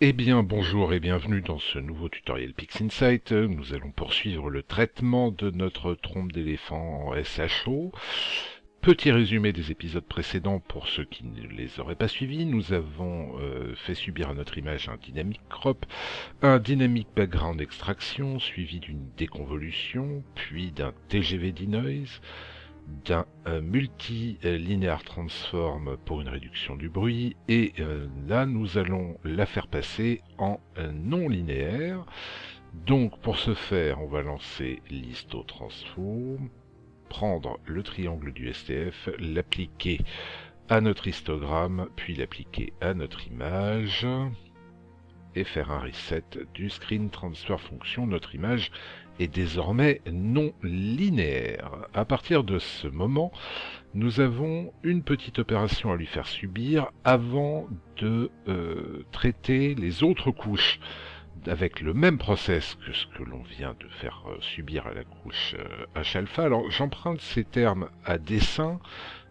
Eh bien, bonjour et bienvenue dans ce nouveau tutoriel PixInsight. Nous allons poursuivre le traitement de notre trompe d'éléphant en SHO. Petit résumé des épisodes précédents pour ceux qui ne les auraient pas suivis. Nous avons fait subir à notre image un dynamic crop, un dynamic background extraction, suivi d'une déconvolution, puis d'un TGV denoise, d'un multilinear transform pour une réduction du bruit, et là nous allons la faire passer en non linéaire. Donc pour ce faire, on va lancer l'histotransform, prendre le triangle du STF, l'appliquer à notre histogramme, puis l'appliquer à notre image, et faire un reset du screen transfer function. Notre image est désormais non linéaire. À partir de ce moment, nous avons une petite opération à lui faire subir avant de traiter les autres couches avec le même process que ce que l'on vient de faire subir à la couche H-alpha. Alors j'emprunte ces termes à dessein.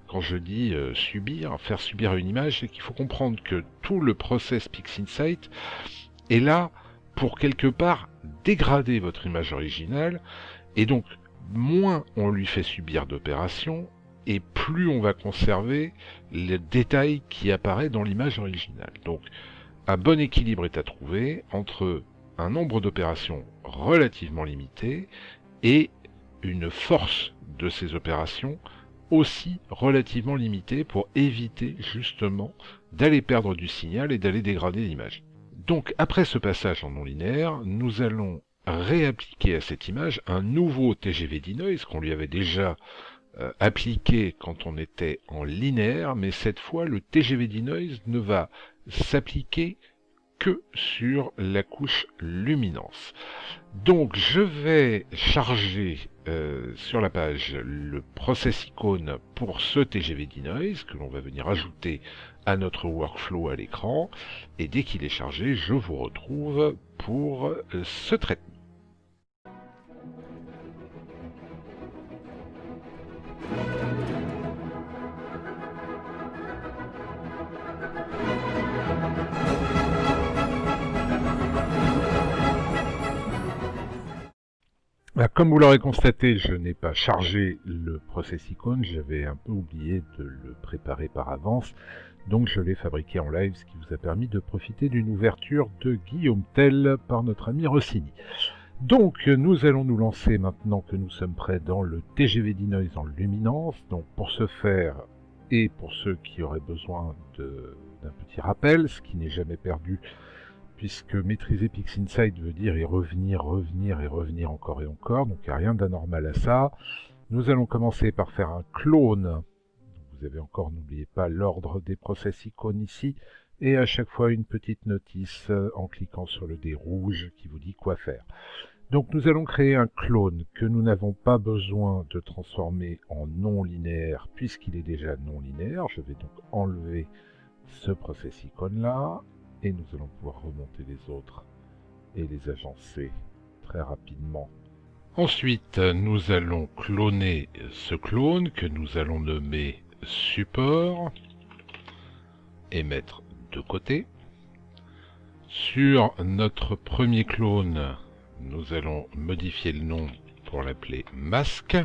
Quand je dis subir, faire subir à une image, c'est qu'il faut comprendre que tout le process PixInsight est là pour quelque part dégrader votre image originale, et donc moins on lui fait subir d'opérations, et plus on va conserver le détail qui apparaît dans l'image originale. Donc un bon équilibre est à trouver entre un nombre d'opérations relativement limité et une force de ces opérations aussi relativement limitée pour éviter justement d'aller perdre du signal et d'aller dégrader l'image. Donc après ce passage en non linéaire, nous allons réappliquer à cette image un nouveau TGV denoise qu'on lui avait déjà appliqué quand on était en linéaire, mais cette fois le TGV denoise ne va s'appliquer que sur la couche luminance. Donc je vais charger sur la page le process icône pour ce TGV denoise que l'on va venir ajouter à notre workflow à l'écran, et dès qu'il est chargé, je vous retrouve pour ce traitement. Comme vous l'aurez constaté, je n'ai pas chargé le process icône, j'avais un peu oublié de le préparer par avance, donc je l'ai fabriqué en live, ce qui vous a permis de profiter d'une ouverture de Guillaume Tell par notre ami Rossini. Donc nous allons nous lancer maintenant que nous sommes prêts dans le TGV denoise en luminance. Donc pour ce faire, et pour ceux qui auraient besoin d'un petit rappel, ce qui n'est jamais perdu, puisque maîtriser PixInsight veut dire y revenir, revenir et revenir encore et encore, donc il n'y a rien d'anormal à ça. Nous allons commencer par faire un clone. Vous avez encore, n'oubliez pas l'ordre des process icônes ici, et à chaque fois une petite notice en cliquant sur le dé rouge qui vous dit quoi faire. Donc nous allons créer un clone que nous n'avons pas besoin de transformer en non linéaire puisqu'il est déjà non linéaire. Je vais donc enlever ce process icône là, et nous allons pouvoir remonter les autres et les agencer très rapidement. Ensuite, nous allons cloner ce clone que nous allons nommer support et mettre de côté. Sur notre premier clone, nous allons modifier le nom pour l'appeler masque.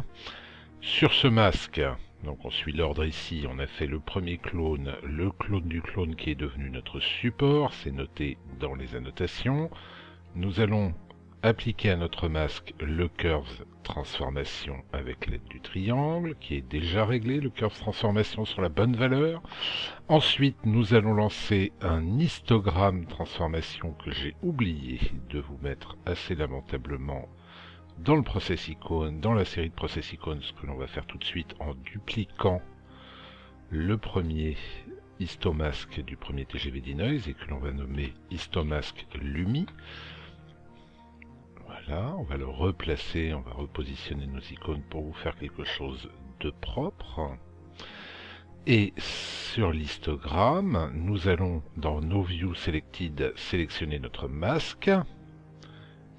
Sur ce masque, donc on suit l'ordre ici, on a fait le premier clone, le clone du clone qui est devenu notre support, c'est noté dans les annotations. Nous allons appliquer à notre masque le curve transformation avec l'aide du triangle, qui est déjà réglé, le curve transformation sur la bonne valeur. Ensuite, nous allons lancer un histogramme transformation que j'ai oublié de vous mettre assez lamentablement dans le process icône, dans la série de process icônes, ce que l'on va faire tout de suite en dupliquant le premier histomask du premier TGV denoise et que l'on va nommer histomask Lumi. Voilà, on va le replacer, on va repositionner nos icônes pour vous faire quelque chose de propre. Et sur l'histogramme, nous allons dans nos views selected sélectionner notre masque.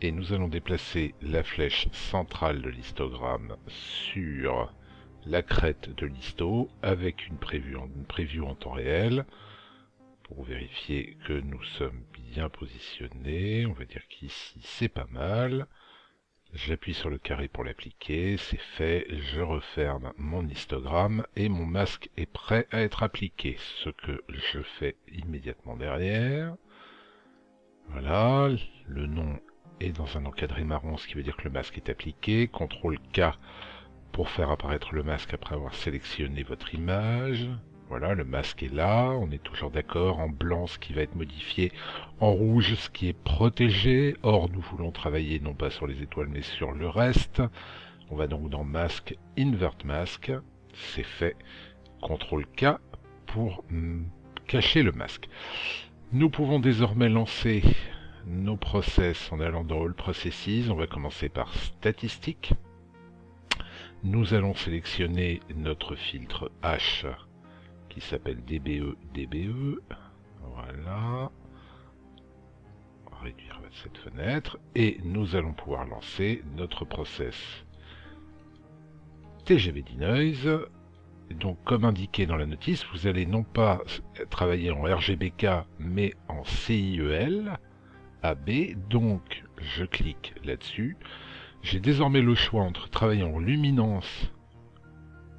Et nous allons déplacer la flèche centrale de l'histogramme sur la crête de l'histo avec une preview en temps réel pour vérifier que nous sommes bien positionnés. On va dire qu'ici c'est pas mal. J'appuie sur le carré pour l'appliquer, c'est fait, je referme mon histogramme et mon masque est prêt à être appliqué, ce que je fais immédiatement derrière. Voilà, le nom est dans un encadré marron, ce qui veut dire que le masque est appliqué. CTRL K pour faire apparaître le masque après avoir sélectionné votre image. Voilà, le masque est là, on est toujours d'accord, en blanc ce qui va être modifié, en rouge ce qui est protégé. Or nous voulons travailler non pas sur les étoiles mais sur le reste. On va donc dans Mask, Invert Mask, c'est fait. CTRL K pour cacher le masque. Nous pouvons désormais lancer nos process en allant dans All Processes. On va commencer par Statistiques. Nous allons sélectionner notre filtre H qui s'appelle DBE. Voilà. On va réduire cette fenêtre. Et nous allons pouvoir lancer notre process TGV Denoise. Donc, comme indiqué dans la notice, vous allez non pas travailler en RGBK, mais en CIEL AB. Donc, je clique là-dessus. J'ai désormais le choix entre travailler en luminance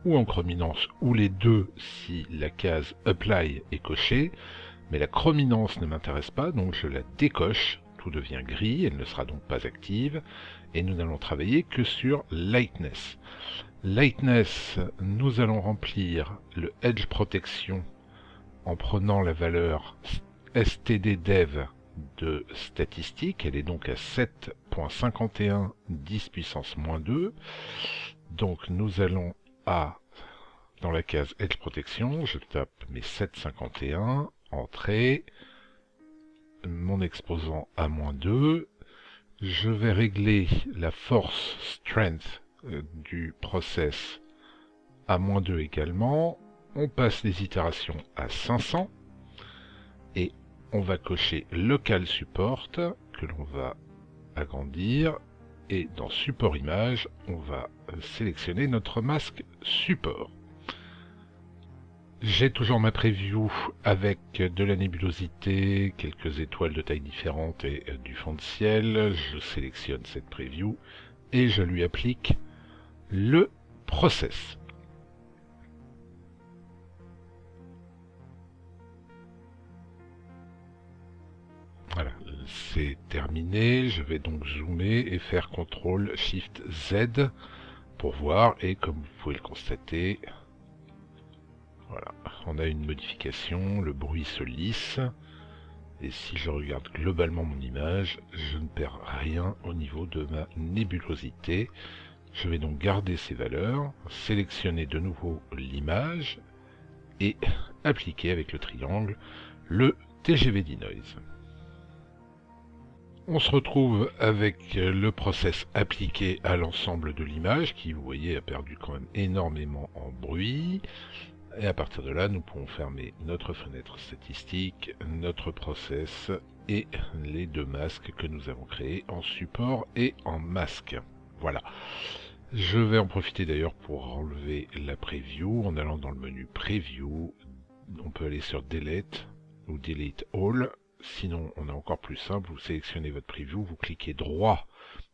ou en chrominance, ou les deux si la case Apply est cochée, mais la chrominance ne m'intéresse pas, donc je la décoche, tout devient gris, elle ne sera donc pas active, et nous n'allons travailler que sur Lightness. Lightness, nous allons remplir le Edge Protection en prenant la valeur stddev de statistique, elle est donc à 7.51 10 puissance moins 2, donc nous allons dans la case Edge Protection, je tape mes 7.51, entrée, mon exposant à -2, je vais régler la force strength du process à -2 également, on passe les itérations à 500, et on va cocher Local Support, que l'on va agrandir, et dans Support Image, on va sélectionner notre masque support. J'ai toujours ma preview avec de la nébulosité, quelques étoiles de tailles différentes et du fond de ciel. Je sélectionne cette preview et je lui applique le process. Voilà, c'est terminé. Je vais donc zoomer et faire CTRL SHIFT Z pour voir, et comme vous pouvez le constater, voilà, on a une modification, le bruit se lisse, et si je regarde globalement mon image, je ne perds rien au niveau de ma nébulosité. Je vais donc garder ces valeurs, sélectionner de nouveau l'image, et appliquer avec le triangle le TGV Denoise. On se retrouve avec le process appliqué à l'ensemble de l'image, qui, vous voyez, a perdu quand même énormément en bruit. Et à partir de là, nous pouvons fermer notre fenêtre statistique, notre process et les deux masques que nous avons créés en support et en masque. Voilà. Je vais en profiter d'ailleurs pour enlever la preview en allant dans le menu Preview. On peut aller sur Delete ou Delete All. Sinon, on est encore plus simple, vous sélectionnez votre preview, vous cliquez droit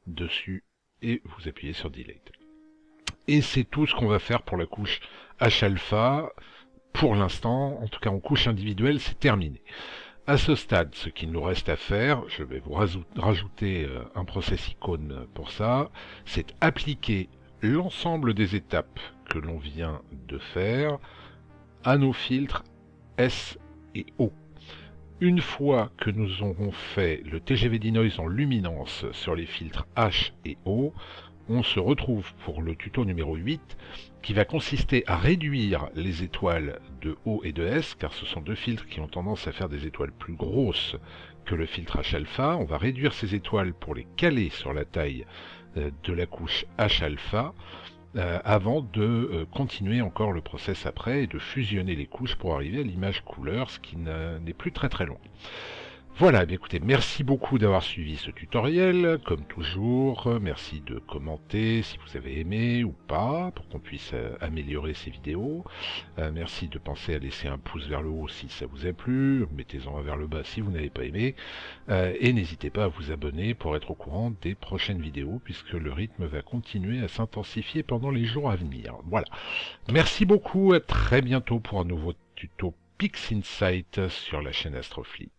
dessus et vous appuyez sur Delete. Et c'est tout ce qu'on va faire pour la couche H-alpha. Pour l'instant, en tout cas en couche individuelle, c'est terminé. À ce stade, ce qu'il nous reste à faire, je vais vous rajouter un process icône pour ça, c'est appliquer l'ensemble des étapes que l'on vient de faire à nos filtres S et O. Une fois que nous aurons fait le TGV Denoise en luminance sur les filtres H et O, on se retrouve pour le tuto numéro 8 qui va consister à réduire les étoiles de O et de S, car ce sont deux filtres qui ont tendance à faire des étoiles plus grosses que le filtre H-alpha. On va réduire ces étoiles pour les caler sur la taille de la couche H-alpha avant de continuer encore le process après et de fusionner les couches pour arriver à l'image couleur, ce qui n'est plus très long. Voilà, bien écoutez, merci beaucoup d'avoir suivi ce tutoriel, comme toujours, merci de commenter si vous avez aimé ou pas, pour qu'on puisse améliorer ces vidéos, merci de penser à laisser un pouce vers le haut si ça vous a plu, mettez-en un vers le bas si vous n'avez pas aimé, et n'hésitez pas à vous abonner pour être au courant des prochaines vidéos, puisque le rythme va continuer à s'intensifier pendant les jours à venir. Voilà, merci beaucoup, à très bientôt pour un nouveau tuto PixInsight sur la chaîne Astrofleet.